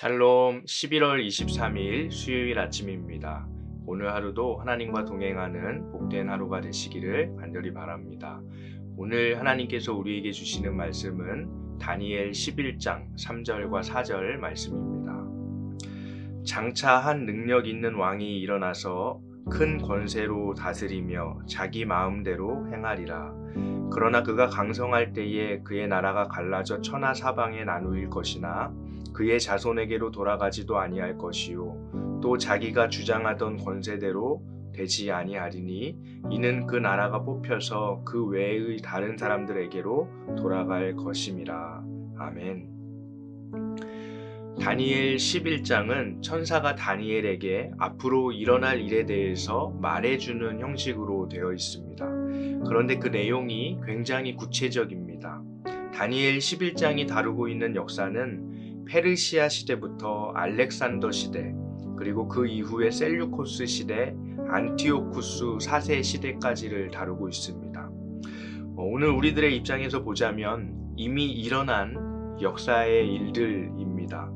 샬롬 11월 23일 수요일 아침입니다. 오늘 하루도 하나님과 동행하는 복된 하루가 되시기를 간절히 바랍니다. 오늘 하나님께서 우리에게 주시는 말씀은 다니엘 11장 3절과 4절 말씀입니다. 장차 한 능력 있는 왕이 일어나서 큰 권세로 다스리며 자기 마음대로 행하리라. 그러나 그가 강성할 때에 그의 나라가 갈라져 천하 사방에 나누일 것이나 그의 자손에게로 돌아가지도 아니할 것이요 또 자기가 주장하던 권세대로 되지 아니하리니 이는 그 나라가 뽑혀서 그 외의 다른 사람들에게로 돌아갈 것임이라. 아멘. 다니엘 11장은 천사가 다니엘에게 앞으로 일어날 일에 대해서 말해주는 형식으로 되어 있습니다. 그런데 그 내용이 굉장히 구체적입니다. 다니엘 11장이 다루고 있는 역사는 페르시아 시대부터 알렉산더 시대, 그리고 그 이후에 셀류코스 시대, 안티오쿠스 4세 시대까지를 다루고 있습니다. 오늘 우리들의 입장에서 보자면 이미 일어난 역사의 일들입니다.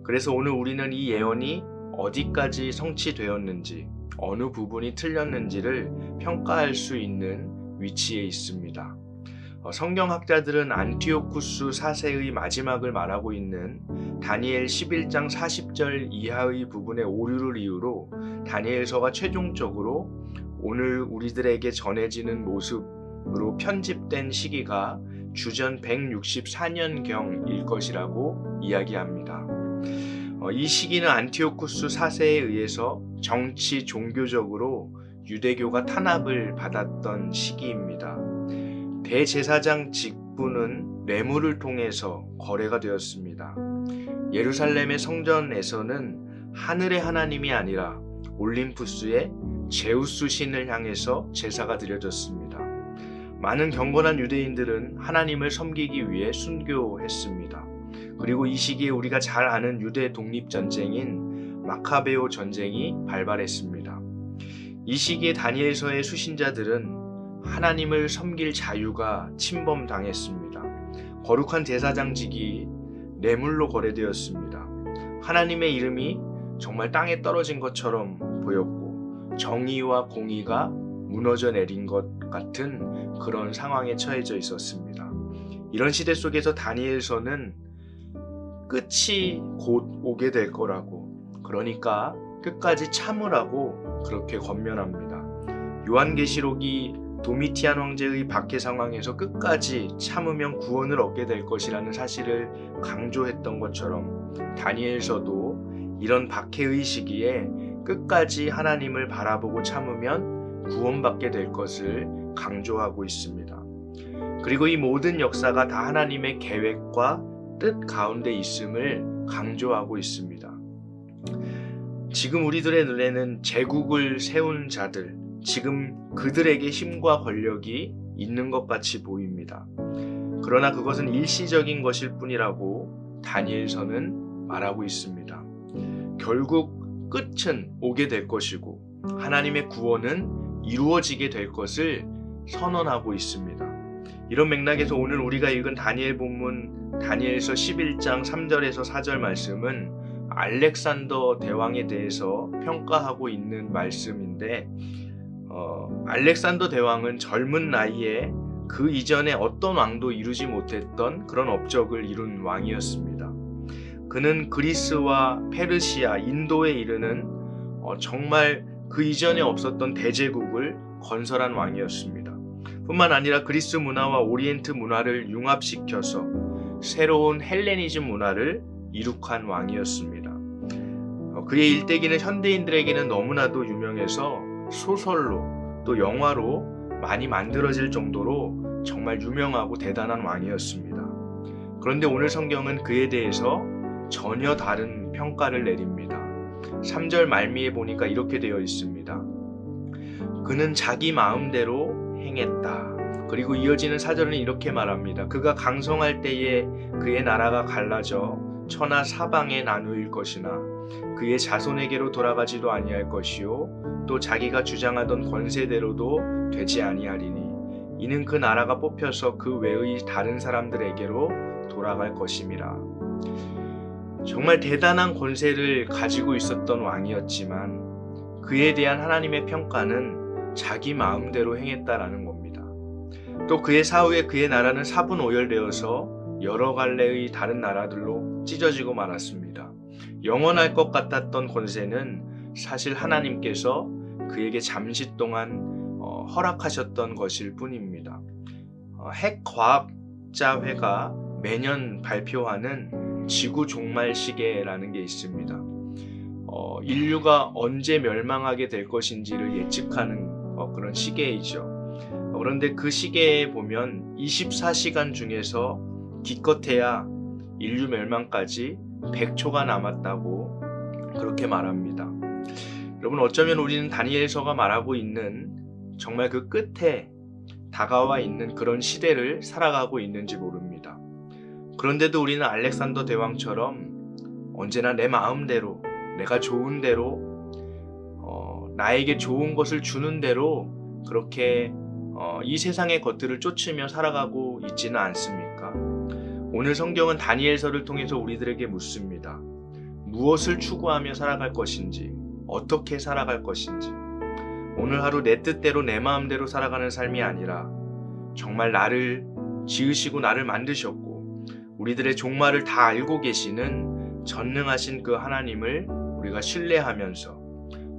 그래서 오늘 우리는 이 예언이 어디까지 성취되었는지, 어느 부분이 틀렸는지를 평가할 수 있는 위치에 있습니다. 성경학자들은 안티오쿠스 4세의 마지막을 말하고 있는 다니엘 11장 40절 이하의 부분의 오류를 이유로 다니엘서가 최종적으로 오늘 우리들에게 전해지는 모습으로 편집된 시기가 주전 164년경일 것이라고 이야기합니다. 이 시기는 안티오쿠스 4세에 의해서 정치, 종교적으로 유대교가 탄압을 받았던 시기입니다. 대제사장 직분은 뇌물을 통해서 거래가 되었습니다. 예루살렘의 성전에서는 하늘의 하나님이 아니라 올림푸스의 제우스 신을 향해서 제사가 드려졌습니다. 많은 경건한 유대인들은 하나님을 섬기기 위해 순교했습니다. 그리고 이 시기에 우리가 잘 아는 유대 독립전쟁인 마카베오 전쟁이 발발했습니다. 이 시기에 다니엘서의 수신자들은 하나님을 섬길 자유가 침범당했습니다. 거룩한 제사장직이 뇌물로 거래되었습니다. 하나님의 이름이 정말 땅에 떨어진 것처럼 보였고 정의와 공의가 무너져 내린 것 같은 그런 상황에 처해져 있었습니다. 이런 시대 속에서 다니엘서는 끝이 곧 오게 될 거라고, 그러니까 끝까지 참으라고 그렇게 권면합니다. 요한계시록이 도미티안 황제의 박해 상황에서 끝까지 참으면 구원을 얻게 될 것이라는 사실을 강조했던 것처럼 다니엘서도 이런 박해의 시기에 끝까지 하나님을 바라보고 참으면 구원받게 될 것을 강조하고 있습니다. 그리고 이 모든 역사가 다 하나님의 계획과 뜻 가운데 있음을 강조하고 있습니다. 지금 우리들의 눈에는 제국을 세운 자들, 지금 그들에게 힘과 권력이 있는 것 같이 보입니다. 그러나 그것은 일시적인 것일 뿐이라고 다니엘서는 말하고 있습니다. 결국 끝은 오게 될 것이고 하나님의 구원은 이루어지게 될 것을 선언하고 있습니다. 이런 맥락에서 오늘 우리가 읽은 다니엘 본문 다니엘서 11장 3절에서 4절 말씀은 알렉산더 대왕에 대해서 평가하고 있는 말씀인데 알렉산더 대왕은 젊은 나이에 그 이전에 어떤 왕도 이루지 못했던 그런 업적을 이룬 왕이었습니다. 그는 그리스와 페르시아, 인도에 이르는 정말 그 이전에 없었던 대제국을 건설한 왕이었습니다. 뿐만 아니라 그리스 문화와 오리엔트 문화를 융합시켜서 새로운 헬레니즘 문화를 이룩한 왕이었습니다. 그의 일대기는 현대인들에게는 너무나도 유명해서 소설로 또 영화로 많이 만들어질 정도로 정말 유명하고 대단한 왕이었습니다. 그런데 오늘 성경은 그에 대해서 전혀 다른 평가를 내립니다. 3절 말미에 보니까 이렇게 되어 있습니다. 그는 자기 마음대로 행했다. 그리고 이어지는 4절은 이렇게 말합니다. 그가 강성할 때에 그의 나라가 갈라져 천하 사방에 나누일 것이나 그의 자손에게로 돌아가지도 아니할 것이요 또 자기가 주장하던 권세대로도 되지 아니하리니 이는 그 나라가 뽑혀서 그 외의 다른 사람들에게로 돌아갈 것임이라. 정말 대단한 권세를 가지고 있었던 왕이었지만 그에 대한 하나님의 평가는 자기 마음대로 행했다라는 겁니다. 또 그의 사후에 그의 나라는 사분오열되어서 여러 갈래의 다른 나라들로 찢어지고 말았습니다. 영원할 것 같았던 권세는 사실 하나님께서 그에게 잠시 동안 허락하셨던 것일 뿐입니다. 핵과학자회가 매년 발표하는 지구 종말 시계라는 게 있습니다. 인류가 언제 멸망하게 될 것인지를 예측하는 그런 시계이죠. 그런데 그 시계에 보면 24시간 중에서 기껏해야 인류 멸망까지 100초가 남았다고 그렇게 말합니다. 여러분, 어쩌면 우리는 다니엘서가 말하고 있는 정말 그 끝에 다가와 있는 그런 시대를 살아가고 있는지 모릅니다. 그런데도 우리는 알렉산더 대왕처럼 언제나 내 마음대로, 내가 좋은 대로, 나에게 좋은 것을 주는 대로 그렇게 이 세상의 것들을 쫓으며 살아가고 있지는 않습니까? 오늘 성경은 다니엘서를 통해서 우리들에게 묻습니다. 무엇을 추구하며 살아갈 것인지, 어떻게 살아갈 것인지. 오늘 하루 내 뜻대로 내 마음대로 살아가는 삶이 아니라 정말 나를 지으시고 나를 만드셨고 우리들의 종말을 다 알고 계시는 전능하신 그 하나님을 우리가 신뢰하면서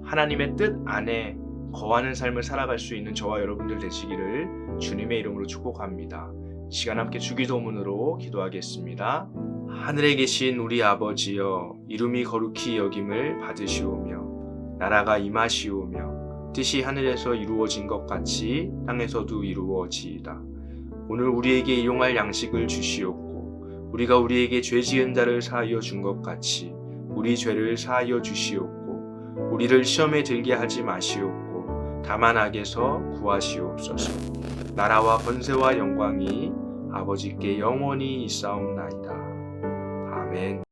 하나님의 뜻 안에 거하는 삶을 살아갈 수 있는 저와 여러분들 되시기를 주님의 이름으로 축복합니다. 시간 함께 주기도문으로 기도하겠습니다. 하늘에 계신 우리 아버지여, 이름이 거룩히 여김을 받으시오며 나라가 임하시오며 뜻이 하늘에서 이루어진 것 같이 땅에서도 이루어지이다. 오늘 우리에게 일용할 양식을 주시옵고 우리가 우리에게 죄 지은 자를 사하여 준 것 같이 우리 죄를 사하여 주시옵고 우리를 시험에 들게 하지 마시옵고 다만 악에서 구하시옵소서. 나라와 권세와 영광이 아버지께 영원히 있사옵나이다. 아멘.